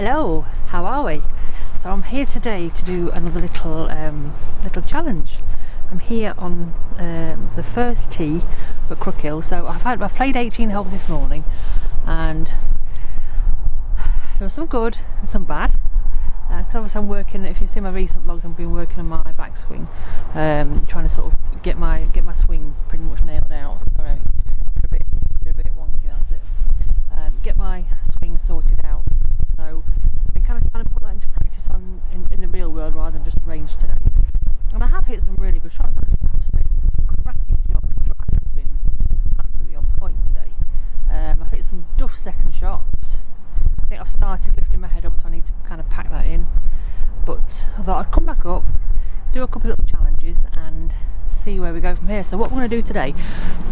Hello, how are we? So I'm here today to do another little challenge. I'm here on the first tee for Acutally. So I've played 18 holes this morning, and there was some good and some bad. Because obviously I'm working. If you see my recent vlogs, I've been working on my backswing, trying to sort of get my swing pretty much nailed out. Sorry, a bit wonky. That's it. Get my swing sorted out. So I've been kind of trying to put that into practice in the real world rather than just range today. And I have hit some really good shots. I have to say, some cracking shots. The drive has been absolutely on point today. I've hit some duff second shots. I think I've started lifting my head up, so I need to kind of pack that in. But I thought I'd come back up, do a couple of little challenges and see where we go from here. So what we're going to do today,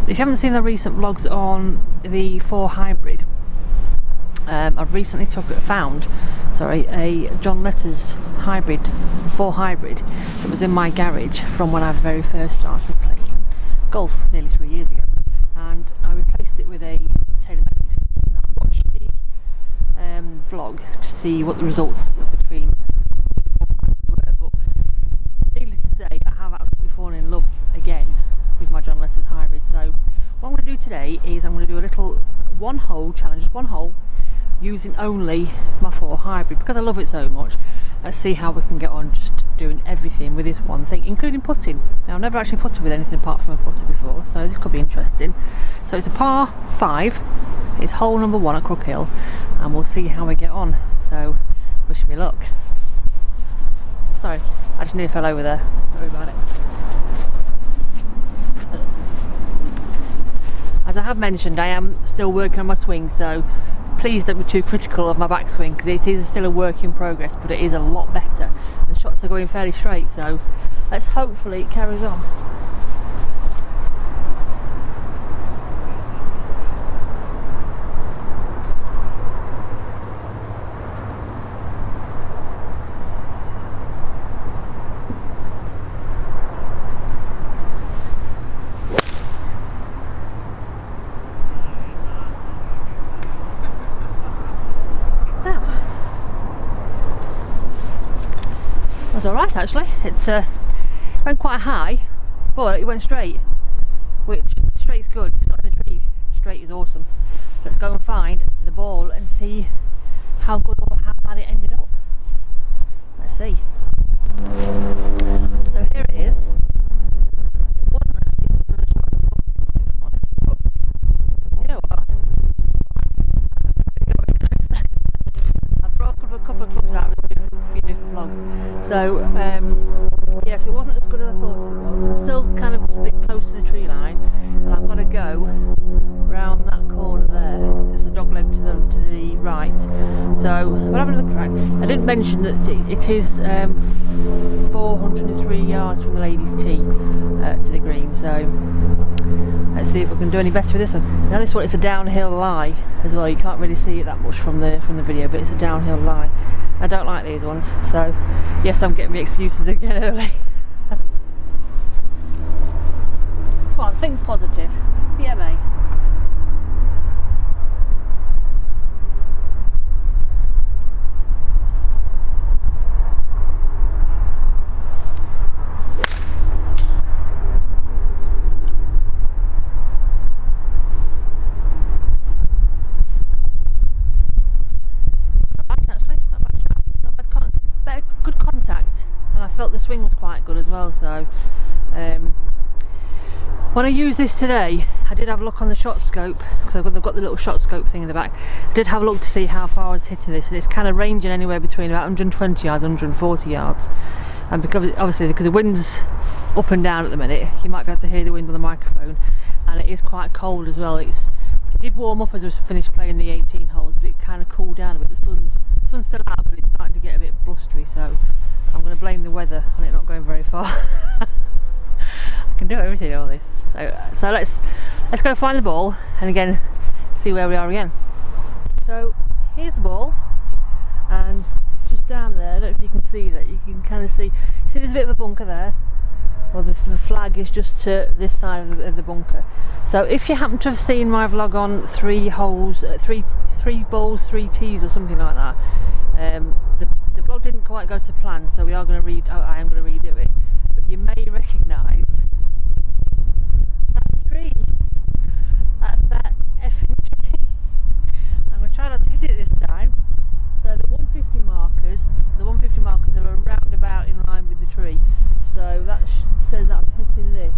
if you haven't seen the recent vlogs on the 4 hybrid, I've recently found a John Letters hybrid, 4 hybrid, that was in my garage from when I very first started playing golf nearly 3 years ago, and I replaced it with a tailor-made. Now I watched the vlog to see what the results between the 4 hybrids were, but needless to say, I have absolutely fallen in love again with my John Letters hybrid. So what I'm going to do today is I'm going to do a little one-hole challenge, just one hole, using only my 4 hybrid because I love it so much. Let's see how we can get on just doing everything with this one thing, including putting. Now I've never actually putted with anything apart from a putter before, so this could be interesting. So it's a par 5, it's hole number 1 at Acutally, and we'll see how we get on. So wish me luck. Sorry, I just nearly fell over there. Sorry about it. As I have mentioned, I am still working on my swing, so please don't be too critical of my backswing because it is still a work in progress, but it is a lot better. The shots are going fairly straight, so let's hopefully it carries on. It was alright actually. It went quite high, but it went straight, which straight's good. It's not in the trees. Straight is awesome. Let's go and find the ball and see how good or how bad it ended up. Let's see. So here it is. It wasn't actually as good a shot as I thought it was, but you know what? I've brought a couple of clubs out of a few different vlogs. So yes, it wasn't as good as I thought it was. I'm still kind of a bit close to the tree line, and I've got to go round that corner there. It's the dog leg to the right. So we'll have another crack. I didn't mention that it is 403 yards from the ladies' tee to the green. So let's see if we can do any better with this one. Now this one, it's a downhill lie as well. You can't really see it that much from the video, but it's a downhill lie. I don't like these ones, so yes, I'm getting my excuses again early. Come on, think positive. PMA. Good contact, and I felt the swing was quite good as well. So when I used this today, I did have a look on the shot scope because they've got the little shot scope thing in the back. I did have a look to see how far I was hitting this, and it's kind of ranging anywhere between about 120 yards, 140 yards. And because the wind's up and down at the minute, you might be able to hear the wind on the microphone, and it is quite cold as well. It did warm up as I finished playing the 18 holes, but it kind of cooled down a bit. The sun's still out, but it's starting to get a bit blustery, so I'm going to blame the weather on it not going very far. I can do everything all this. So let's go find the ball and again see where we are again. So here's the ball, and just down there, I don't know if you can see that, you can kind of see there's a bit of a bunker there. Well, the flag is just to this side of the bunker. So if you happen to have seen my vlog on 3 holes, three balls, 3 tees or something like that, The vlog didn't quite go to plan, so we are going to I am going to redo it. But you may recognise that tree. That's that effing tree. I'm going to try not to hit it this time. So the 150 markers are around about in line with the tree. So that says that I'm hitting this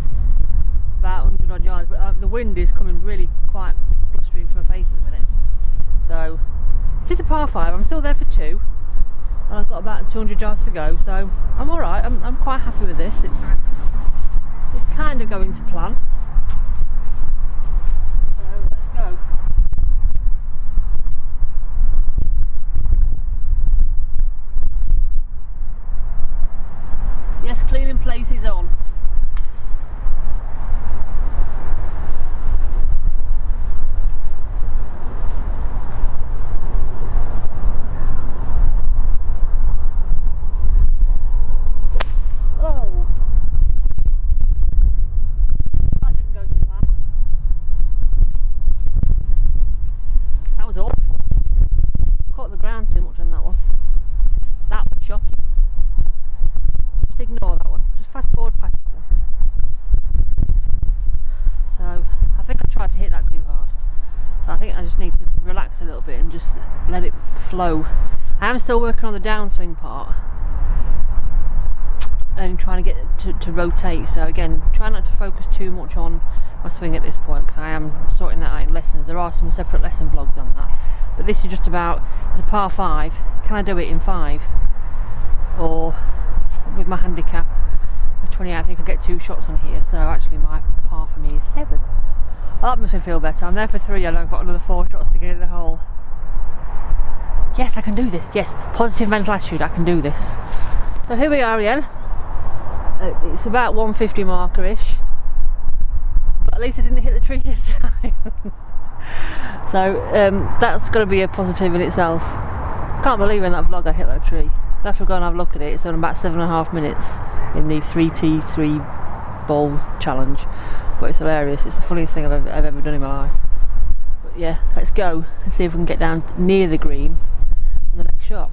about 100 odd yards. But the wind is coming really quite blustery into my face at the minute. So it is a par 5. I'm still there for 2. And I've got about 200 yards to go. So I'm alright. I'm quite happy with this. It's kind of going to plan. So let's go. Yes, cleaning place is on. Oh, that didn't go to plan. That was awful. Caught the ground too much on that one. That was shocking. Just ignore that one, just fast forward past that one. So I think I tried to hit that too hard, so I think I just need to relax a little bit and just let it flow. I am still working on the downswing part and trying to get to rotate, so again, try not to focus too much on my swing at this point, because I am sorting that out in lessons. There are some separate lesson vlogs on that, but this is just about, it's a par 5, can I do it in 5? Or with my handicap of 28, I think I'll get 2 shots on here, so actually my par for me is 7. Well, that makes me feel better. I'm there for 3 and I've got another 4 shots to get in the hole. Yes, I can do this. Yes, positive mental attitude, I can do this. So here we are again. It's about 150 marker-ish, but at least I didn't hit the tree this time. So that's got to be a positive in itself. Can't believe in that vlog I hit that tree. I'll have to go and have a look at it. It's on about 7.5 minutes in the 3T 3 bowls challenge, but it's hilarious. It's the funniest thing I've ever done in my life. But yeah, let's go and see if we can get down near the green for the next shot.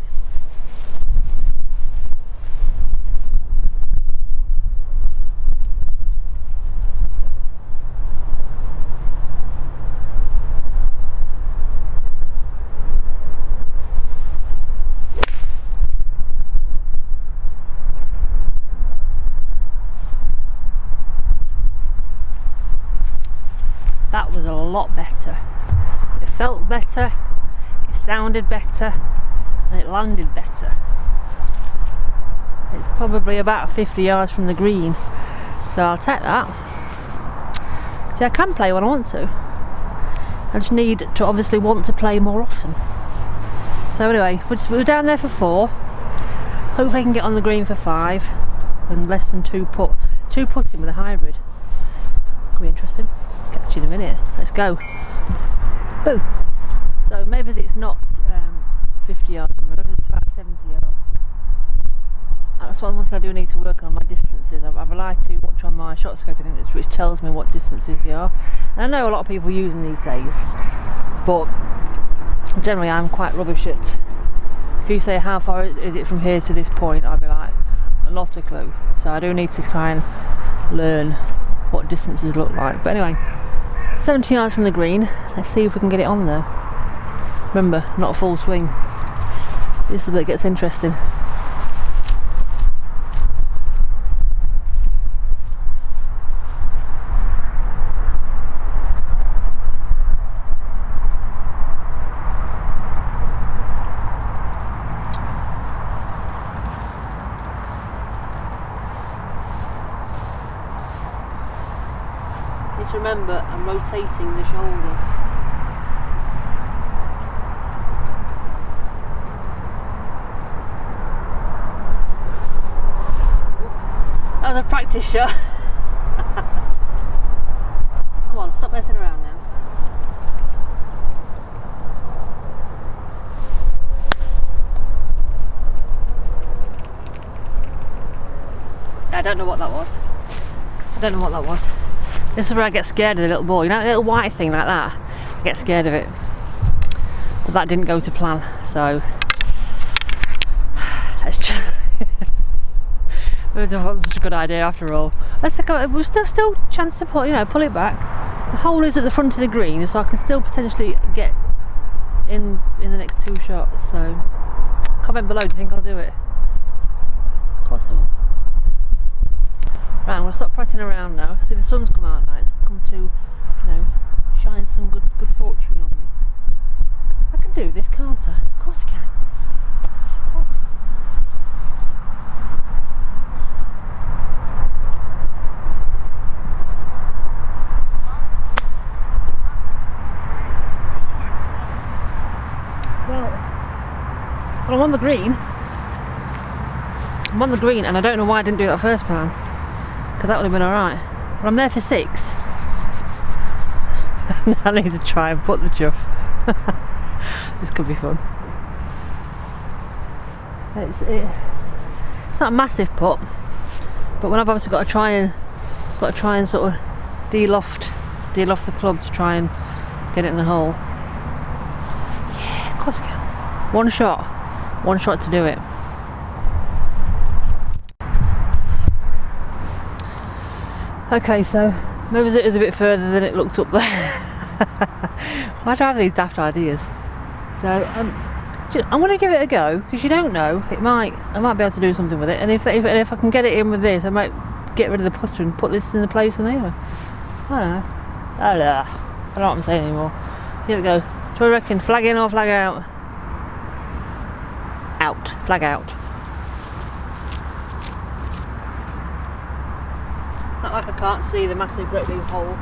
That was a lot better. It felt better, it sounded better, and it landed better. It's probably about 50 yards from the green, so I'll take that. See, I can play when I want to. I just need to obviously want to play more often. So anyway, we're down there for 4. Hopefully I can get on the green for 5 and less than 2 putting with a hybrid. Could be interesting. Catch you in a minute. Let's go. Boo! So maybe it's not 50 yards, maybe it's about 70 yards. That's one thing I do need to work on my distances. I rely too much on my shot scope, which tells me what distances they are. And I know a lot of people use them these days, but generally I'm quite rubbish at. If you say how far is it from here to this point, I'd be like, not a clue. So I do need to try and learn what distances look like. But anyway, 70 yards from the green. Let's see if we can get it on there. Remember, not a full swing. This is where it gets interesting. Just remember, I'm rotating the shoulders. That was a practice shot. Come on, stop messing around now. I don't know what that was. I don't know what that was. This is where I get scared of the little ball. You know, a little white thing like that? I get scared of it. But that didn't go to plan, so Let's try. It wasn't such a good idea after all. Let's go. We've still chance to pull it back. The hole is at the front of the green, so I can still potentially get in the next 2 shots. So comment below. Do you think I'll do it? Of course I will. Right, I'm gonna stop prattling around now. See, the sun's come out now. It's come to, shine some good fortune on me. I can do this, can't I? Of course I can. Oh. Well, I'm on the green. I'm on the green, and I don't know why I didn't do that first plan, because that would have been alright. But I'm there for 6. I need to try and put the chuff. This could be fun. It's not a massive putt, but when I've obviously got to try and sort of de-loft the club to try and get it in the hole. Yeah, of course I can. One shot to do it. Okay, so maybe it is a bit further than it looked up there. Why do I have these daft ideas? So I'm going to give it a go, because you don't know. I might be able to do something with it, and if I can get it in with this, I might get rid of the putter and put this in the place in there. I don't know what I'm saying anymore. Here we go. So what do you reckon? Flag in or flag out? Out. Flag out. Not like I can't see the massive great big hole.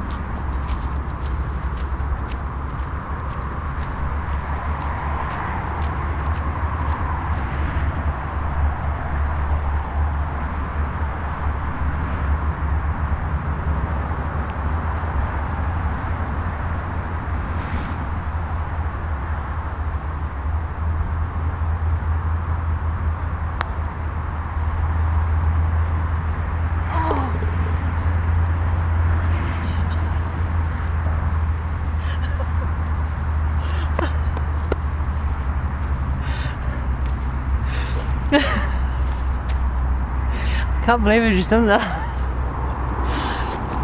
I can't believe I've just done that.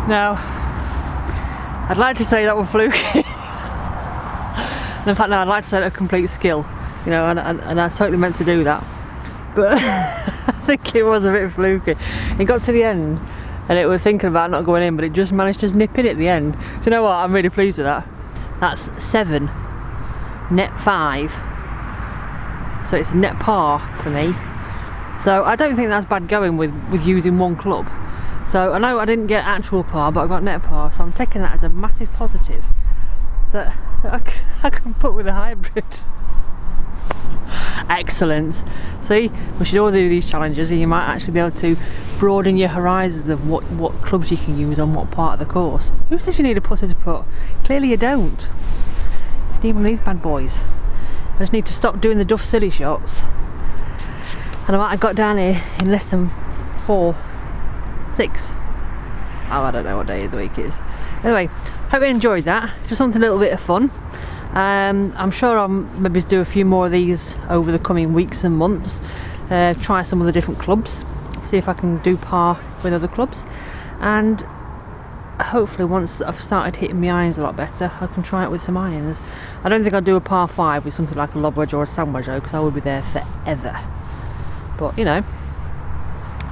Now, I'd like to say that was fluky. And in fact, no, I'd like to say that a complete skill, and I totally meant to do that. But I think it was a bit fluky. It got to the end, and it was thinking about not going in, but it just managed to nip in at the end. Do you know what? I'm really pleased with that. That's 7, net 5. So it's net par for me. So I don't think that's bad going with using one club. So I know I didn't get actual par, but I got net par, so I'm taking that as a massive positive that I can put with a hybrid. Excellent. See, we should all do these challenges, and you might actually be able to broaden your horizons of what clubs you can use on what part of the course. Who says you need a putter to put? Clearly you don't. You need one of these bad boys. I just need to stop doing the duff silly shots, and I might have got down here in less than 4, 6. Oh, I don't know what day of the week it is. Anyway, hope you enjoyed that. Just something a little bit of fun. I'm sure I'll maybe do a few more of these over the coming weeks and months. Try some of the different clubs, see if I can do par with other clubs, and hopefully once I've started hitting my irons a lot better, I can try it with some irons. I don't think I'll do a par 5 with something like a lob wedge or a sand wedge, because I would be there forever. But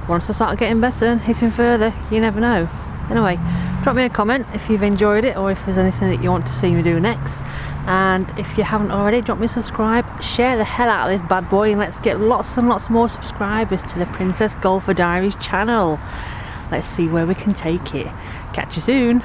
once I start getting better and hitting further, you never know. Anyway, drop me a comment if you've enjoyed it, or if there's anything that you want to see me do next. And if you haven't already, drop me a subscribe, share the hell out of this bad boy, and let's get lots and lots more subscribers to the Princess Golfer Diaries channel. Let's see where we can take it. Catch you soon.